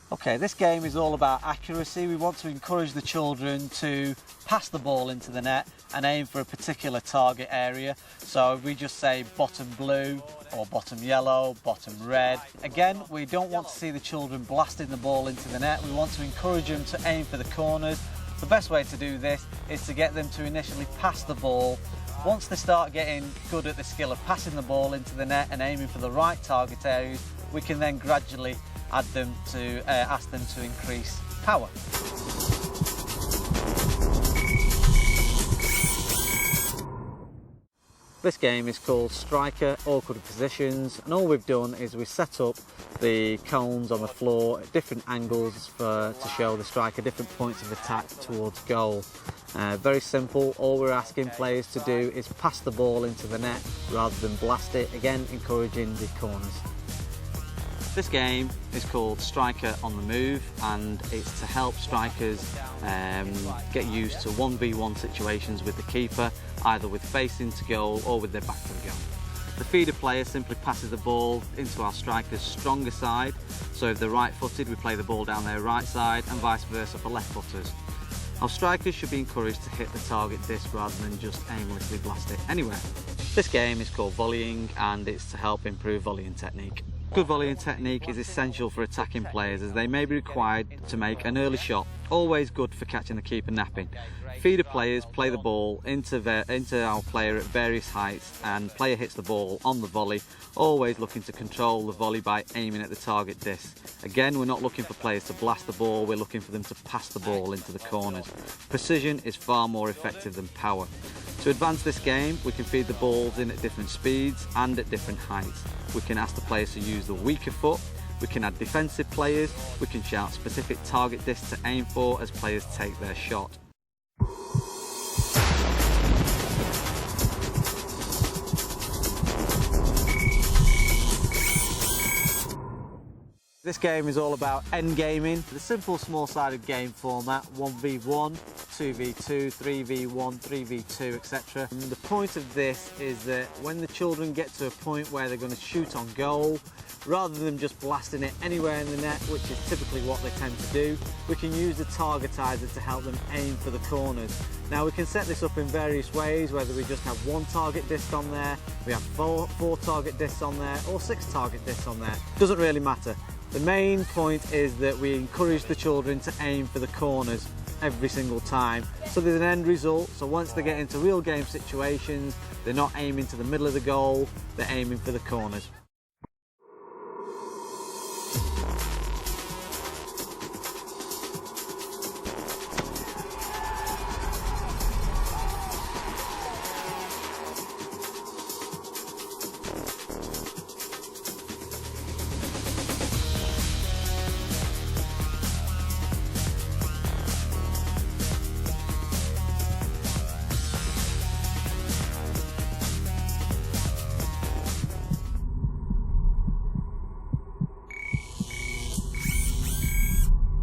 Okay, this game is all about accuracy. We want to encourage the children to pass the ball into the net and aim for a particular target area. So if we just say bottom blue or bottom yellow, bottom red. Again, we don't want to see the children blasting the ball into the net. We want to encourage them to aim for the corners. The best way to do this is to get them to initially pass the ball. Once they start getting good at the skill of passing the ball into the net and aiming for the right target areas, we can then gradually ask them to increase power. This game is called Striker Awkward Positions, and all we've done is we set up the cones on the floor at different angles to show the striker different points of attack towards goal. Very simple. All we're asking players to do is pass the ball into the net rather than blast it, again encouraging the corners. This game is called Striker on the Move, and it's to help strikers get used to 1v1 situations with the keeper, either with facing to goal or with their back to the goal. The feeder player simply passes the ball into our striker's stronger side, so if they're right-footed we play the ball down their right side and vice versa for left-footers. Our strikers should be encouraged to hit the target disc rather than just aimlessly blast it anywhere. This game is called volleying, and it's to help improve volleying technique. Good volleying technique is essential for attacking players, as they may be required to make an early shot, always good for catching the keeper napping. Feeder players play the ball into our player at various heights, and player hits the ball on the volley, always looking to control the volley by aiming at the target disc. Again, we're not looking for players to blast the ball, we're looking for them to pass the ball into the corners. Precision is far more effective than power. To advance this game, we can feed the balls in at different speeds and at different heights. We can ask the players to use the weaker foot, we can add defensive players, we can shout specific target discs to aim for as players take their shot. This game is all about endgaming. The simple small-sided game format, 1v1, 2v2, 3v1, 3v2, etc. And the point of this is that when the children get to a point where they're going to shoot on goal, rather than just blasting it anywhere in the net, which is typically what they tend to do, we can use the targetizer to help them aim for the corners. Now we can set this up in various ways, whether we just have one target disc on there, we have four target discs on there, or 6 target discs on there. Doesn't really matter. The main point is that we encourage the children to aim for the corners every single time. So there's an end result, so once they get into real game situations, they're not aiming to the middle of the goal, they're aiming for the corners.